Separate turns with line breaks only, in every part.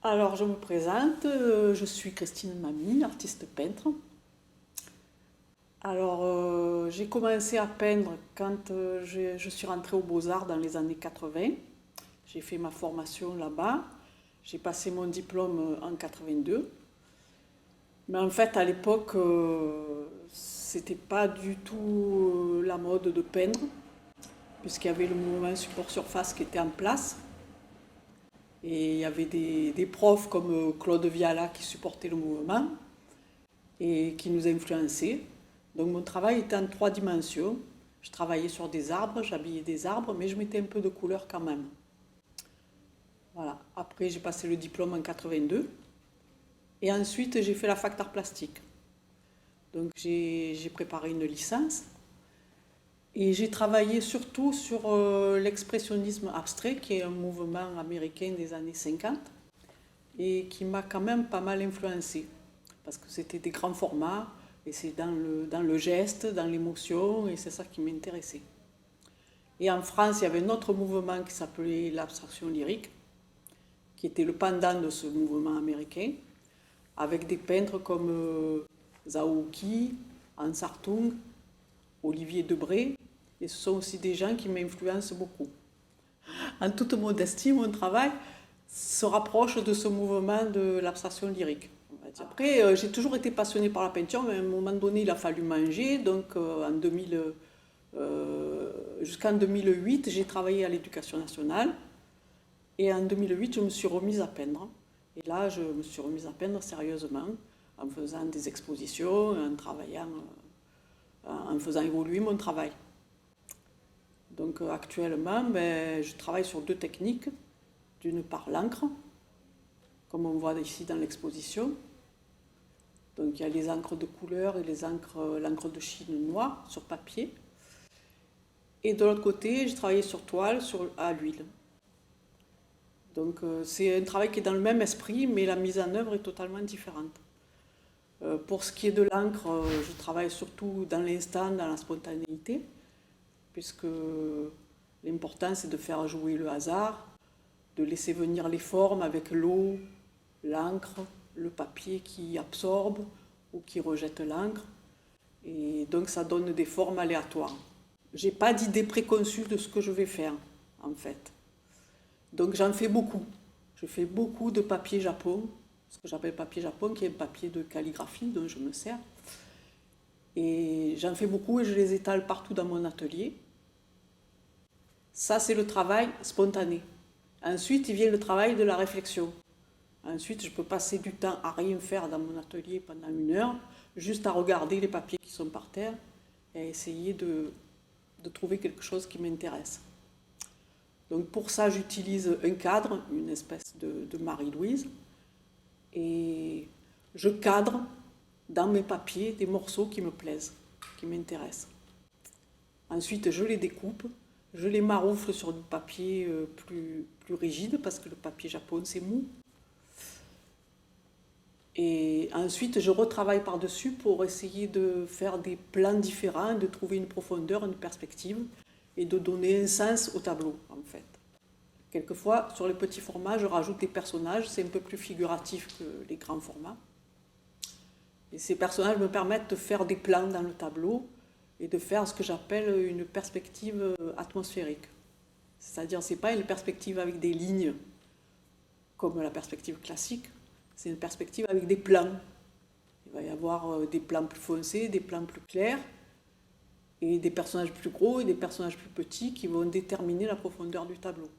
Alors, je me présente, je suis Christine Mamy, artiste peintre. Alors, j'ai commencé à peindre quand je suis rentrée aux Beaux-Arts dans les années 80. J'ai fait ma formation là-bas. J'ai passé mon diplôme en 82. Mais en fait, à l'époque, c'était pas du tout la mode de peindre, puisqu'il y avait le mouvement support surface qui était en place. Et il y avait des profs comme Claude Viala qui supportaient le mouvement et qui nous influençaient. Donc mon travail était en trois dimensions. Je travaillais sur des arbres, j'habillais des arbres, mais je mettais un peu de couleur quand même. Voilà. Après, j'ai passé le diplôme en 82. Et ensuite, j'ai fait la fac d'art plastique. Donc j'ai préparé une licence. Et j'ai travaillé surtout sur l'expressionnisme abstrait, qui est un mouvement américain des années 50, et qui m'a quand même pas mal influencé, parce que c'était des grands formats, et c'est dans le geste, dans l'émotion, et c'est ça qui m'intéressait. Et en France, il y avait un autre mouvement qui s'appelait l'abstraction lyrique, qui était le pendant de ce mouvement américain, avec des peintres comme Zhao Qi, Hans Hartung, Olivier Debré, et ce sont aussi des gens qui m'influencent beaucoup. En toute modestie, mon travail se rapproche de ce mouvement de l'abstraction lyrique. Après, j'ai toujours été passionnée par la peinture, mais à un moment donné, il a fallu manger. Donc, jusqu'en 2008, j'ai travaillé à l'Éducation nationale. Et en 2008, je me suis remise à peindre. Et là, je me suis remise à peindre sérieusement, en faisant des expositions, en faisant évoluer mon travail. Donc actuellement, je travaille sur deux techniques. D'une part, l'encre, comme on voit ici dans l'exposition. Donc il y a les encres de couleur et l'encre de Chine noire sur papier. Et de l'autre côté, j'ai travaillé sur toile à l'huile. Donc c'est un travail qui est dans le même esprit, mais la mise en œuvre est totalement différente. Pour ce qui est de l'encre, je travaille surtout dans l'instant, dans la spontanéité, puisque l'important c'est de faire jouer le hasard, de laisser venir les formes avec l'eau, l'encre, le papier qui absorbe ou qui rejette l'encre. Et donc ça donne des formes aléatoires. J'ai pas d'idée préconçue de ce que je vais faire, en fait. Donc j'en fais beaucoup. Je fais beaucoup de papier japon, ce que j'appelle papier japon, qui est un papier de calligraphie dont je me sers. Et j'en fais beaucoup et je les étale partout dans mon atelier. Ça, c'est le travail spontané. Ensuite, il vient le travail de la réflexion. Ensuite, je peux passer du temps à rien faire dans mon atelier pendant 1 heure, juste à regarder les papiers qui sont par terre et à essayer de trouver quelque chose qui m'intéresse. Donc pour ça, j'utilise un cadre, une espèce de Marie-Louise, et je cadre dans mes papiers des morceaux qui me plaisent, qui m'intéressent. Ensuite, je les découpe, je les maroufle sur du papier plus rigide, parce que le papier japonais, c'est mou. Et ensuite, je retravaille par-dessus pour essayer de faire des plans différents, de trouver une profondeur, une perspective, et de donner un sens au tableau, en fait. Quelquefois, sur les petits formats, je rajoute des personnages, c'est un peu plus figuratif que les grands formats. Et ces personnages me permettent de faire des plans dans le tableau et de faire ce que j'appelle une perspective atmosphérique. C'est-à-dire, ce n'est pas une perspective avec des lignes, comme la perspective classique, c'est une perspective avec des plans. Il va y avoir des plans plus foncés, des plans plus clairs, et des personnages plus gros et des personnages plus petits qui vont déterminer la profondeur du tableau.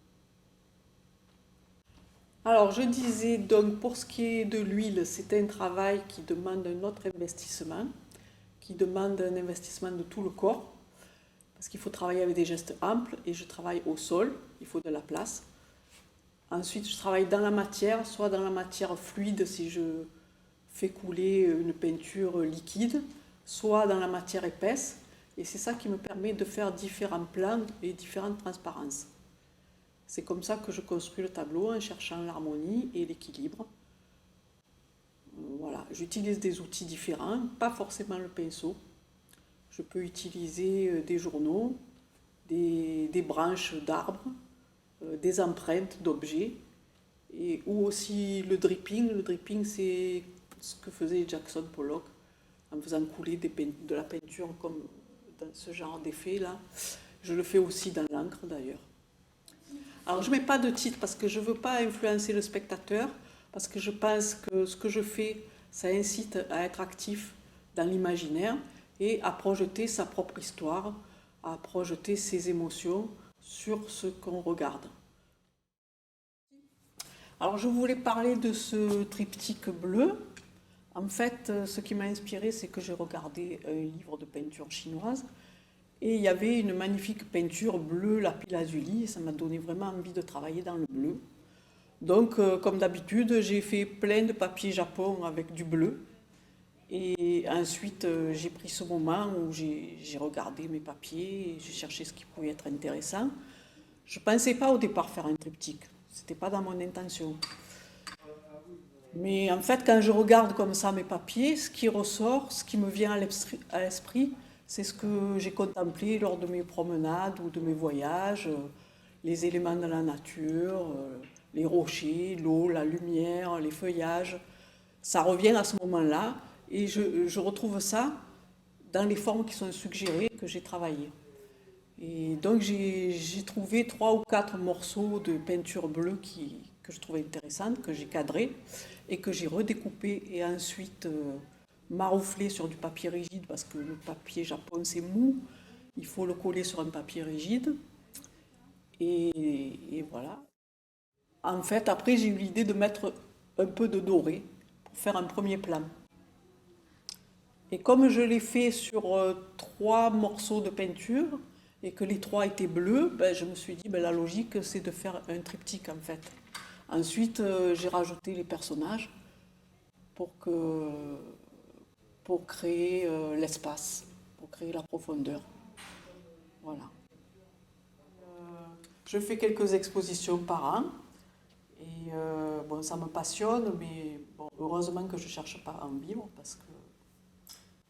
Alors, je disais donc, pour ce qui est de l'huile, c'est un travail qui demande un autre investissement, qui demande un investissement de tout le corps, parce qu'il faut travailler avec des gestes amples, et je travaille au sol, il faut de la place. Ensuite, je travaille dans la matière, soit dans la matière fluide si je fais couler une peinture liquide, soit dans la matière épaisse, et c'est ça qui me permet de faire différents plans et différentes transparences. C'est comme ça que je construis le tableau, en cherchant l'harmonie et l'équilibre. Voilà, j'utilise des outils différents, pas forcément le pinceau. Je peux utiliser des journaux, des branches d'arbres, des empreintes d'objets, ou aussi le dripping. Le dripping, c'est ce que faisait Jackson Pollock en faisant couler de la peinture comme dans ce genre d'effet là. Je le fais aussi dans l'encre d'ailleurs. Alors je ne mets pas de titre parce que je ne veux pas influencer le spectateur, parce que je pense que ce que je fais, ça incite à être actif dans l'imaginaire et à projeter sa propre histoire, à projeter ses émotions sur ce qu'on regarde. Alors je voulais parler de ce triptyque bleu. En fait, ce qui m'a inspiré, c'est que j'ai regardé un livre de peinture chinoise et il y avait une magnifique peinture bleue lapis-lazuli et ça m'a donné vraiment envie de travailler dans le bleu. Donc, comme d'habitude, j'ai fait plein de papier japon avec du bleu. Et ensuite, j'ai pris ce moment où j'ai regardé mes papiers et j'ai cherché ce qui pouvait être intéressant. Je ne pensais pas au départ faire un triptyque. Ce n'était pas dans mon intention. Mais en fait, quand je regarde comme ça mes papiers, ce qui ressort, ce qui me vient à l'esprit, c'est ce que j'ai contemplé lors de mes promenades ou de mes voyages, les éléments de la nature, les rochers, l'eau, la lumière, les feuillages. Ça revient à ce moment-là et je retrouve ça dans les formes qui sont suggérées que j'ai travaillées. Et donc j'ai trouvé 3 ou 4 morceaux de peinture bleue que je trouvais intéressantes, que j'ai cadrés et que j'ai redécoupés et ensuite marouflé sur du papier rigide parce que le papier japon c'est mou, il faut le coller sur un papier rigide et voilà. En fait, après j'ai eu l'idée de mettre un peu de doré pour faire un premier plan. Et comme je l'ai fait sur 3 morceaux de peinture et que les 3 étaient bleus, ben, je me suis dit ben, la logique c'est de faire un triptyque en fait. Ensuite, j'ai rajouté les personnages pour, que, pour créer l'espace, pour créer la profondeur. Voilà. Je fais quelques expositions par an et bon, ça me passionne, mais bon, heureusement que je ne cherche pas à en vivre parce que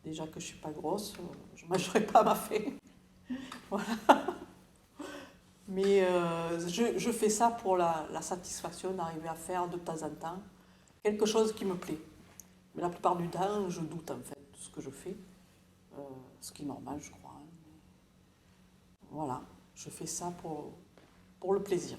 déjà que je ne suis pas grosse, je ne mangerai pas ma faim. Voilà. Mais je fais ça pour la satisfaction d'arriver à faire de temps en temps quelque chose qui me plaît. Mais la plupart du temps, je doute en fait de ce que je fais, ce qui est normal, je crois. Voilà, je fais ça pour le plaisir.